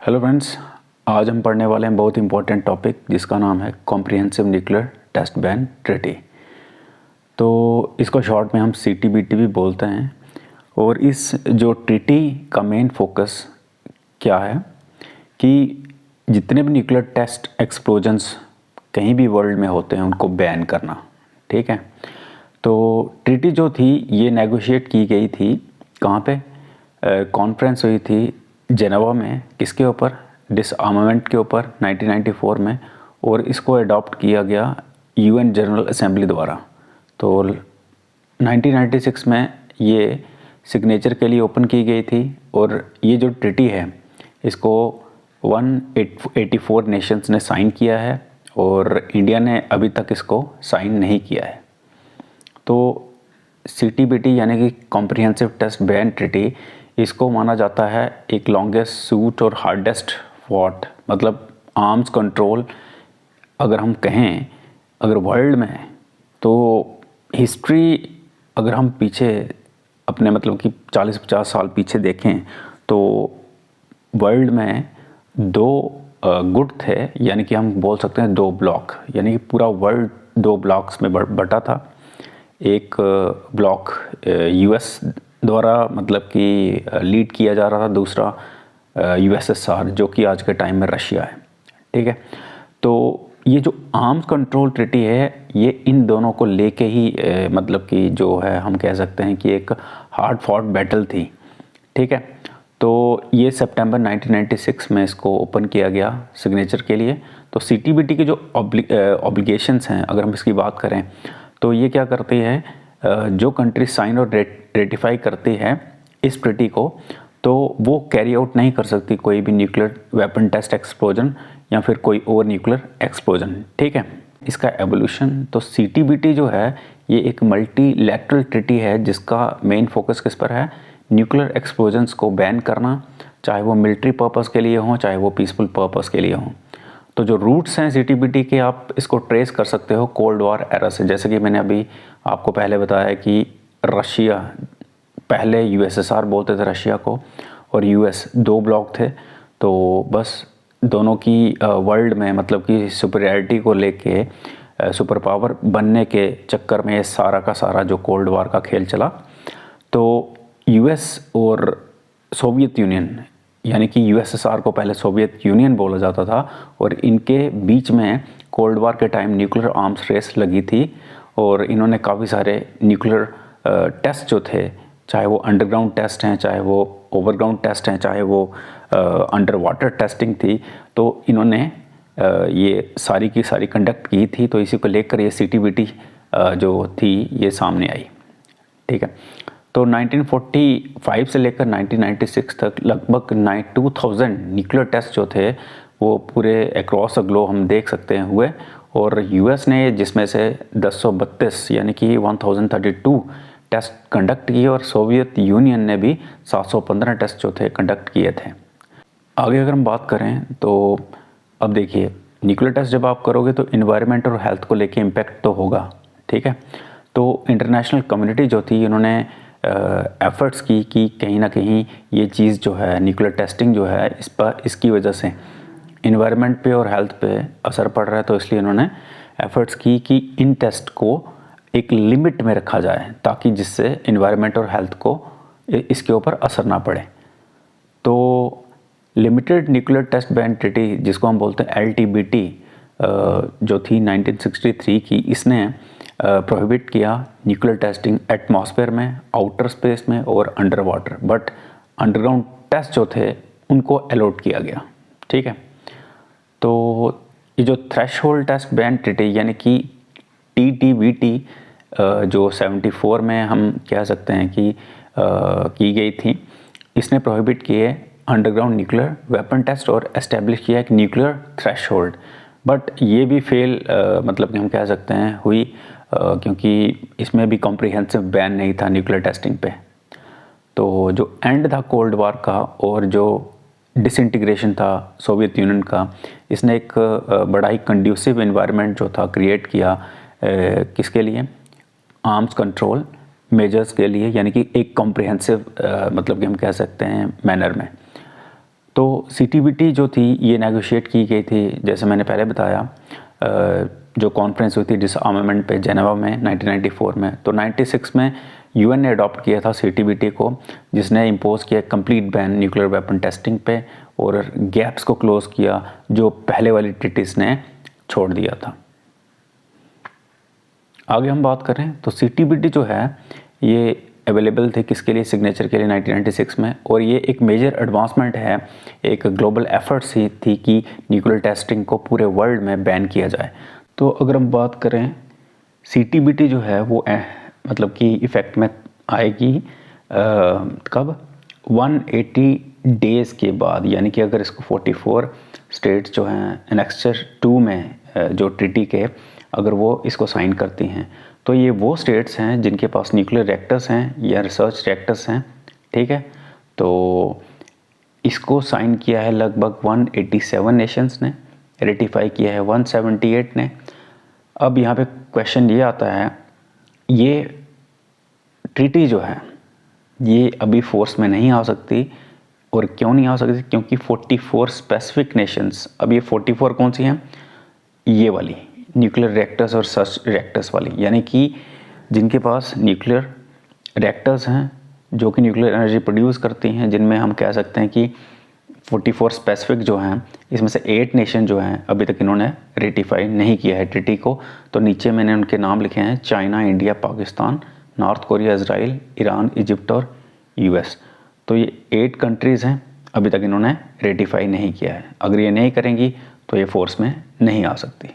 Hello friends, आज हम पढ़ने वाले हैं बहुत इंपॉर्टेंट टॉपिक जिसका नाम है comprehensive nuclear test ban treaty. तो इसको शॉर्ट में हम CTBT भी बोलते हैं। और इस जो ट्रीटी का मेन फोकस क्या है कि जितने भी न्यूक्लियर टेस्ट एक्सप्लोजन्स कहीं भी वर्ल्ड में होते हैं उनको बैन करना। ठीक है, तो ट्रीटी जो थी ये नेगोशिएट की गई थी कहाँ पे? कॉन्फ्रेंस हुई थी जेनेवा में। किसके ऊपर? डिसआर्मामेंट के ऊपर 1994 में। और इसको अडॉप्ट किया गया UN जनरल असेंबली द्वारा। तो 1996 में ये सिग्नेचर के लिए ओपन की गई थी। और ये जो ट्रीटी है इसको 184 नेशंस ने साइन किया है और इंडिया ने अभी तक इसको साइन नहीं किया है। तो CTBT यानी कि कॉम्प्रिहेंसिव टेस्ट बैन ट्रीटी, इसको माना जाता है एक लॉन्गेस्ट सूट और हार्डेस्ट फॉट, मतलब आर्म्स कंट्रोल अगर हम कहें अगर वर्ल्ड में, तो हिस्ट्री अगर हम पीछे अपने मतलब कि 40-50 साल पीछे देखें तो वर्ल्ड में दो गुट थे, यानी कि हम बोल सकते हैं दो ब्लॉक, यानी कि पूरा वर्ल्ड दो ब्लॉक्स में बटा था। एक ब्लॉक US द्वारा मतलब कि लीड किया जा रहा था, दूसरा USSR जो कि आज के टाइम में रशिया है। ठीक है, तो ये जो आर्म्स कंट्रोल ट्रीटी है ये इन दोनों को लेके ही मतलब कि जो है हम कह सकते हैं कि एक हार्ड फॉट बैटल थी। ठीक है, तो ये सितंबर 1996 में इसको ओपन किया गया सिग्नेचर के लिए। तो CTBT के जो ऑब्लिगेशंस हैं अगर हम इसकी बात करें तो ये क्या करती है, जो कंट्री साइन और रेटिफाई करती है इस ट्रीटी को, तो वो कैरी आउट नहीं कर सकती कोई भी न्यूक्लियर वेपन टेस्ट एक्सप्लोजन या फिर कोई और न्यूक्लियर एक्सप्लोजन। ठीक है, इसका एवोल्यूशन, तो CTBT जो है ये एक मल्टीलैटरल ट्रीटी है जिसका मेन फोकस किस पर है? न्यूक्लियर एक्सप्लोजन्स को बैन करना, चाहे वो मिलिट्री पर्पस के लिए हो चाहे वो पीसफुल पर्पस के लिए हो। तो जो रूट्स हैं CTBT के, आप इसको ट्रेस कर सकते हो कोल्ड वॉर एरा से। जैसे कि मैंने अभी आपको पहले बताया कि रशिया, पहले USSR बोलते थे रशिया को, और US, दो ब्लॉक थे। तो बस दोनों की वर्ल्ड में मतलब कि सुपीरियरिटी को लेके सुपर पावर बनने के चक्कर में ये सारा का सारा जो कोल्ड वॉर का खेल चला। तो US और सोवियत यूनियन, यानी कि USSR को पहले सोवियत यूनियन बोला जाता था, और इनके बीच में कोल्ड वॉर के टाइम न्यूक्लियर आर्म्स रेस लगी थी। और इन्होंने काफ़ी सारे न्यूक्लियर टेस्ट जो थे, चाहे वो अंडरग्राउंड टेस्ट हैं, चाहे वो ओवरग्राउंड टेस्ट हैं, चाहे वो अंडर वाटर टेस्टिंग थी, तो इन्होंने ये सारी की सारी कंडक्ट की थी। तो इसी को लेकर ये CTBT जो थी ये सामने आई। ठीक है, तो 1945 से लेकर 1996 तक लगभग 2000 न्यूक्लियर टेस्ट जो थे वो पूरे अक्रॉस द ग्लोब हम देख सकते हैं हुए। और US ने जिसमें से 1032 यानी कि 1032 टेस्ट कंडक्ट किए, और सोवियत यूनियन ने भी 715 टेस्ट जो थे कंडक्ट किए थे। आगे अगर हम बात करें तो अब देखिए, न्यूक्लियर टेस्ट जब आप करोगे तो इन्वायरमेंट और हेल्थ को लेके इम्पैक्ट तो होगा। ठीक है, तो इंटरनेशनल कम्युनिटी जो थी इन्होंने एफर्ट्स की कि कहीं ना कहीं ये चीज़ जो है न्यूक्लियर टेस्टिंग जो है इस पर, इसकी वजह से इन्वायरमेंट पे और हेल्थ पे असर पड़ रहा है। तो इसलिए इन्होंने एफर्ट्स की कि इन टेस्ट को एक लिमिट में रखा जाए ताकि जिससे इन्वायरमेंट और हेल्थ को इसके ऊपर असर ना पड़े। तो limited nuclear test ban treaty जिसको हम बोलते हैं LTBT जो थी 1963 की, इसने प्रोहिबिट किया न्यूक्लियर टेस्टिंग एटमॉस्फेयर में, आउटर स्पेस में और under water, but underground test जो थे उनको अलॉट किया गया। ठीक है, तो ये जो थ्रेशहोल्ड टेस्ट बैन ट्रीटी यानी कि TTBT जो 74 में हम कह सकते हैं कि की गई थी, इसने प्रोहिबिट किए अंडरग्राउंड न्यूक्लियर वेपन टेस्ट और एस्टेब्लिश किया एक न्यूक्लियर थ्रेशहोल्ड। बट ये भी फेल मतलब कि हम कह सकते हैं हुई, क्योंकि इसमें भी कॉम्प्रिहेंसिव बैन नहीं था न्यूक्लियर टेस्टिंग पे। तो जो एंड था कोल्ड वॉर का और जो डिसइंटीग्रेशन था सोवियत यूनियन का, इसने एक बड़ा ही कंड्यूसिव इन्वायरमेंट जो था क्रिएट किया किसके लिए? आर्म्स कंट्रोल मेजर्स के लिए, यानी कि एक कॉम्प्रिहेंसिव मतलब कि हम कह सकते हैं मैनर में। तो CTBT जो थी ये नेगोशिएट की गई थी, जैसे मैंने पहले बताया, जो कॉन्फ्रेंस हुई थी डिसआर्मामेंट पे जेनेवा में 1994 में। तो 96 में UN ने अडॉप्ट किया था CTBT को, जिसने इम्पोज किया complete ban nuclear weapon testing पे और गैप्स को क्लोज किया जो पहले वाली ट्रीटीज ने छोड़ दिया था। आगे हम बात करें तो CTBT जो है ये अवेलेबल थे किसके लिए, सिग्नेचर के लिए 1996 में, और ये एक मेजर एडवांसमेंट है, एक ग्लोबल एफर्ट्स ही थी कि न्यूक्लियर टेस्टिंग को पूरे वर्ल्ड में बैन किया जाए। तो अगर हम बात करें CTBT जो है वो मतलब कि इफ़ेक्ट में आएगी कब, 180 डेज़ के बाद, यानी कि अगर इसको 44 स्टेट्स जो हैं एनेक्सचर 2 में जो ट्रीटी के अगर वो इसको साइन करती हैं, तो ये वो स्टेट्स हैं जिनके पास न्यूक्लियर रिएक्टर्स हैं या रिसर्च रिएक्टर्स हैं, ठीक है। तो इसको साइन किया है लगभग 187 नेशंस ने, रेटिफाई किया है 178 ने। अब यहाँ पे क्वेश्चन ये आता है, ये ट्रीटी जो है ये अभी फोर्स में नहीं आ सकती, और क्यों नहीं आ सकती, क्योंकि 44 स्पेसिफिक नेशंस, अब ये 44 कौन सी हैं, ये वाली न्यूक्लियर रिएक्टर्स और रिसर्च रिएक्टर्स वाली, यानी कि जिनके पास न्यूक्लियर रिएक्टर्स हैं जो कि न्यूक्लियर एनर्जी प्रोड्यूस करती हैं, जिनमें हम कह सकते हैं कि 44 स्पेसिफिक जो हैं, इसमें से 8 नेशन जो हैं अभी तक इन्होंने रेटिफाई नहीं किया है ट्रीटी को। तो नीचे मैंने उनके नाम लिखे हैं, China, India, Pakistan, north Korea, Israel, Iran, Egypt और US। तो ये 8 कंट्रीज़ हैं, अभी तक इन्होंने रेटिफाई नहीं किया है। अगर ये नहीं करेंगी तो ये फोर्स में नहीं आ सकती।